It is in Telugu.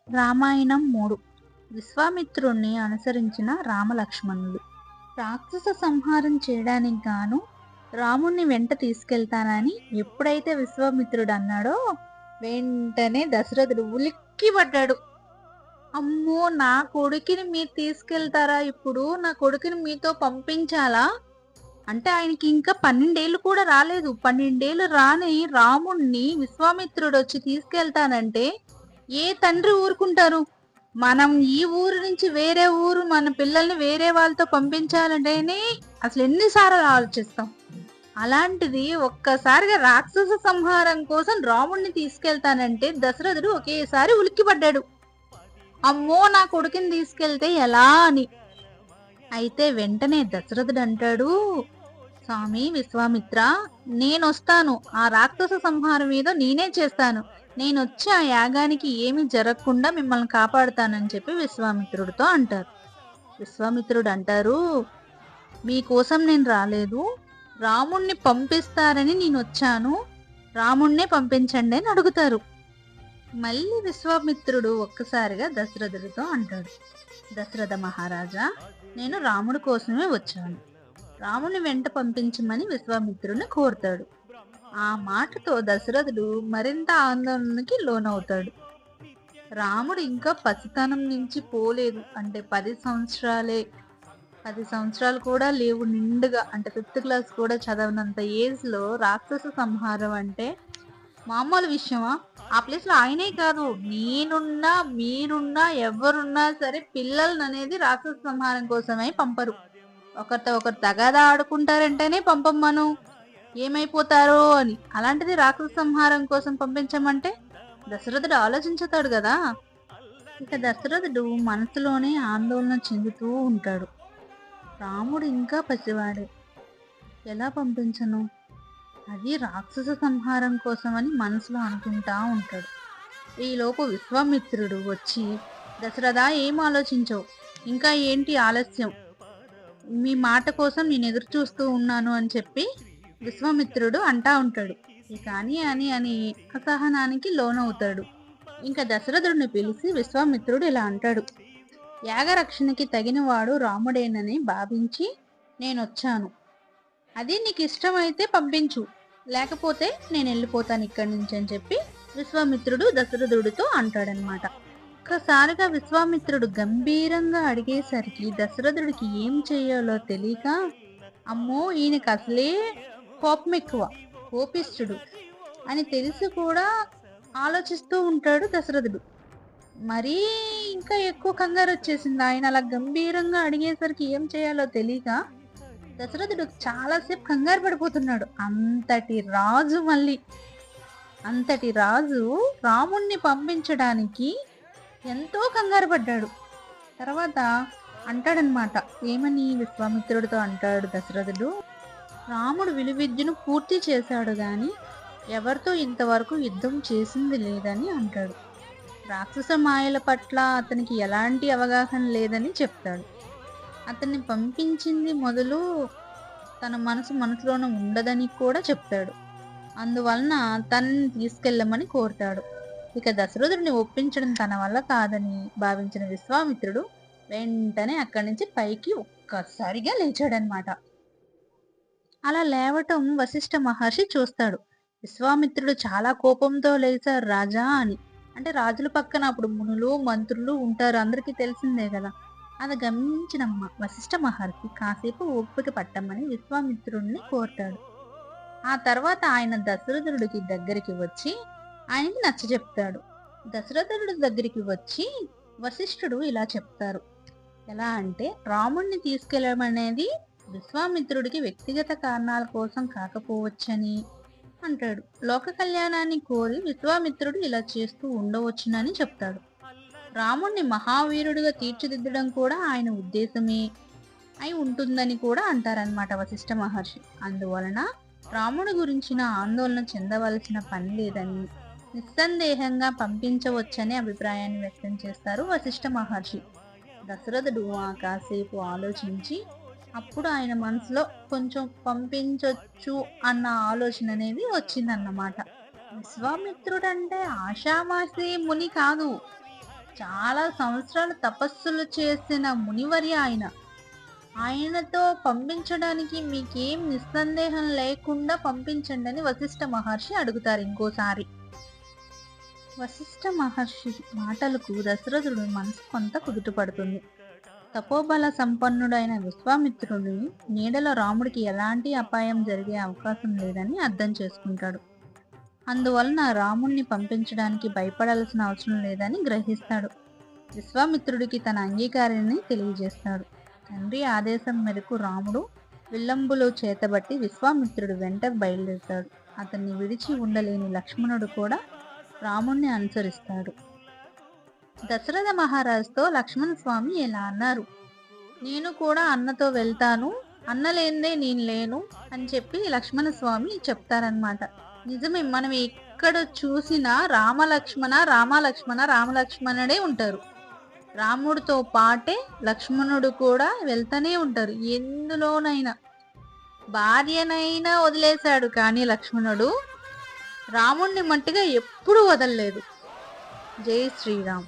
రామాయణం 3. విశ్వామిత్రుణ్ణి అనుసరించిన రామలక్ష్మణులు. రాక్షస సంహారం చేయడానికి గాను రాముణ్ణి వెంట తీసుకెళ్తానని ఎప్పుడైతే విశ్వామిత్రుడు అన్నాడో వెంటనే దశరథుడు ఉలిక్కిపడ్డాడు. అమ్మో, నా కొడుకుని మీరు తీసుకెళ్తారా? ఇప్పుడు నా కొడుకుని మీతో పంపించాలా? అంటే ఆయనకి ఇంకా 12 ఏళ్ళు కూడా రాలేదు. 12 ఏళ్ళు రాని రాముణ్ణి విశ్వామిత్రుడు వచ్చి తీసుకెళ్తానంటే ఏ తండ్రి ఊరుకుంటారు? మనం ఈ ఊరు నుంచి వేరే ఊరు మన పిల్లల్ని వేరే వాళ్ళతో పంపించాలంటేనే అసలు ఎన్నిసార్లు ఆలోచిస్తాం. అలాంటిది ఒక్కసారిగా రాక్షస సంహారం కోసం రాముణ్ణి తీసుకెళ్తానంటే దశరథుడు ఒకేసారి ఉలిక్కిపడ్డాడు. అమ్మో, నా కొడుకుని తీసుకెళ్తే ఎలా అని. అయితే వెంటనే దశరథుడు అంటాడు, స్వామి విశ్వామిత్ర, నేనొస్తాను, ఆ రాక్షస సంహారం ఏదో నేనే చేస్తాను, నేనొచ్చి ఆ యాగానికి ఏమి జరగకుండా మిమ్మల్ని కాపాడుతానని చెప్పి విశ్వామిత్రుడితో అంటారు. విశ్వామిత్రుడు అంటారు, మీకోసం నేను రాలేదు, రాముణ్ణి పంపిస్తారని నేను వచ్చాను, రాముణ్ణే పంపించండి అని అడుగుతారు. మళ్ళీ విశ్వామిత్రుడు ఒక్కసారిగా దశరథుడితో అంటాడు, దశరథ మహారాజా, నేను రాముడి కోసమే వచ్చాను, రాముని వెంట పంపించమని విశ్వామిత్రుడిని కోరుతాడు. ఆ మాటతో దశరథుడు మరింత ఆందోళనకి లోనవుతాడు. రాముడు ఇంకా పసితనం నుంచి పోలేదు, అంటే 10 సంవత్సరాలే, 10 సంవత్సరాలు కూడా లేవు నిండుగా, అంటే 5th క్లాస్ కూడా చదవనంత ఏజ్ లో రాక్షస సంహారం అంటే మామూలు విషయమా? ఆ ప్లేస్ లో ఆయనే కాదు, నేనున్నా మీరున్నా ఎవరున్నా సరే పిల్లల్ని అనేది రాక్షస సంహారం కోసమై పంపరు. ఒకరితో ఒకరు తగాదా ఆడుకుంటారంటేనే పంపమ్మను, ఏమైపోతారో అని. అలాంటిది రాక్షస సంహారం కోసం పంపించమంటే దశరథుడు ఆలోచించుతాడు కదా. ఇక దశరథుడు మనసులోనే ఆందోళన చెందుతూ ఉంటాడు. రాముడు ఇంకా పసివాడే, ఎలా పంపించను, అది రాక్షస సంహారం కోసమని మనసులో అనుకుంటా ఉంటాడు. ఈలోపు విశ్వామిత్రుడు వచ్చి, దశరథ, ఏం ఆలోచించవు, ఇంకా ఏంటి ఆలస్యం, మీ మాట కోసం నేను ఎదురు చూస్తూ ఉన్నాను అని చెప్పి విశ్వామిత్రుడు అంటా ఉంటాడు. ఇక అని అసహనానికి లోనవుతాడు. ఇంకా దశరథుడిని పిలిచి విశ్వామిత్రుడు ఇలా అంటాడు, యాగరక్షణకి తగినవాడు రాముడేనని భావించి నేనొచ్చాను, అది నీకు ఇష్టమైతే పంపించు, లేకపోతే నేను వెళ్ళిపోతాను ఇక్కడి నుంచి అని చెప్పి విశ్వామిత్రుడు దశరథుడితో అంటాడనమాట. ఒక్కసారిగా విశ్వామిత్రుడు గంభీరంగా అడిగేసరికి దశరథుడికి ఏం చేయాలో తెలియక, అమ్మో, ఈయనకి అసలే కోపం ఎక్కువ, కోపిష్ఠుడు అని తెలిసి కూడా ఆలోచిస్తూ ఉంటాడు దశరథుడు. మరీ ఇంకా ఎక్కువ కంగారు వచ్చేసింది. ఆయన అలా గంభీరంగా అడిగేసరికి ఏం చేయాలో తెలియక దశరథుడు చాలాసేపు కంగారు పడిపోతున్నాడు. అంతటి రాజు రాముణ్ణి పంపించడానికి ఎంతో కంగారు పడ్డాడు. తర్వాత అంటాడనమాట, ఏమని విశ్వామిత్రుడితో అంటాడు దశరథుడు, రాముడు విలువిద్యను పూర్తి చేశాడు గాని ఎవరితో ఇంతవరకు యుద్ధం చేసింది లేదని అంటాడు. రాక్షస మాయల పట్ల అతనికి ఎలాంటి అవగాహన లేదని చెప్తాడు. అతన్ని పంపించింది మొదలు తన మనసులోనే ఉండదని కూడా చెప్తాడు. అందువలన తనని తీసుకెళ్ళమని కోరుతాడు. ఇక దశరథుడిని ఒప్పించడం తన వల్ల కాదని భావించిన విశ్వామిత్రుడు వెంటనే అక్కడి నుంచి పైకి ఒక్కసారిగా లేచాడనమాట. అలా లేవటం వశిష్ఠ మహర్షి చూస్తాడు. విశ్వామిత్రుడు చాలా కోపంతో లేచారు రాజా అని. అంటే రాజుల పక్కన అప్పుడు మునులు మంత్రులు ఉంటారు, అందరికీ తెలిసిందే కదా. అది గమనించిన వశిష్ఠ మహర్షి కాసేపు ఓపిక పట్టమని విశ్వామిత్రుడిని కోరుతాడు. ఆ తర్వాత ఆయన దశరథుడికి దగ్గరికి వచ్చి ఆయనకి నచ్చ చెప్తాడు. దశరథుడి దగ్గరికి వచ్చి వశిష్ఠుడు ఇలా చెప్తారు, ఎలా అంటే, రాముణ్ణి తీసుకెళ్ళమనేది విశ్వామిత్రుడికి వ్యక్తిగత కారణాల కోసం కాకపోవచ్చని అంటాడు. లోక కళ్యాణాన్ని కోరి విశ్వామిత్రుడు ఇలా చేస్తూ ఉండవచ్చునని చెప్తాడు. రాముణ్ణి మహావీరుడిగా తీర్చిదిద్దడం కూడా ఆయన ఉద్దేశమే అయి ఉంటుందని కూడా అంటారనమాట వశిష్ఠ మహర్షి. అందువలన రాముడి గురించిన ఆందోళన చెందవలసిన పని లేదని, నిస్సందేహంగా పంపించవచ్చనే అభిప్రాయాన్ని వ్యక్తం చేస్తారు వశిష్ఠ మహర్షి. దశరథుడు కాసేపు ఆలోచించి అప్పుడు ఆయన మనసులో కొంచెం పంపించొచ్చు అన్న ఆలోచన అనేది వచ్చిందన్నమాట. విశ్వామిత్రుడంటే ఆషామాషి ముని కాదు, చాలా సంవత్సరాలు తపస్సులు చేసిన మునివర్య ఆయన. ఆయనతో పంపించడానికి మీకేం నిస్సందేహం లేకుండా పంపించండి అని వశిష్ఠ మహర్షి అడుగుతారు ఇంకోసారి. వశిష్ఠ మహర్షి మాటలకు దశరథుడు మనసు కొంత కుదుటపడుతుంది. తపోబల సంపన్నుడైన విశ్వామిత్రుడి నీడలో రాముడికి ఎలాంటి అపాయం జరిగే అవకాశం లేదని అర్థం చేసుకుంటాడు. అందువలన రాముణ్ణి పంపించడానికి భయపడాల్సిన అవసరం లేదని గ్రహిస్తాడు. విశ్వామిత్రుడికి తన అంగీకారాన్ని తెలియజేస్తాడు. తండ్రి ఆదేశం మేరకు రాముడు విల్లంబులు చేతబట్టి విశ్వామిత్రుడు వెంట బయలుదేరుతాడు. అతన్ని విడిచి ఉండలేని లక్ష్మణుడు కూడా రాముణ్ణి అనుసరిస్తాడు. దశరథ మహారాజుతో లక్ష్మణ స్వామి ఇలా అన్నారు: నేను కూడా అన్నతో వెళ్తాను, అన్న లేనిదే నేను లేను అని చెప్పి లక్ష్మణ స్వామి చెప్తారనమాట. నిజమే, మనం ఎక్కడ చూసినా రామలక్ష్మణ రామలక్ష్మణ రామలక్ష్మణుడే ఉంటారు. రాముడితో పాటే లక్ష్మణుడు కూడా వెళ్తూనే ఉంటారు. ఎందులోనైనా భార్యనైనా వదిలేశాడు, కానీ లక్ష్మణుడు రాముణ్ణి మట్టిగా ఎప్పుడూ వదలలేదు. జై శ్రీరామ్.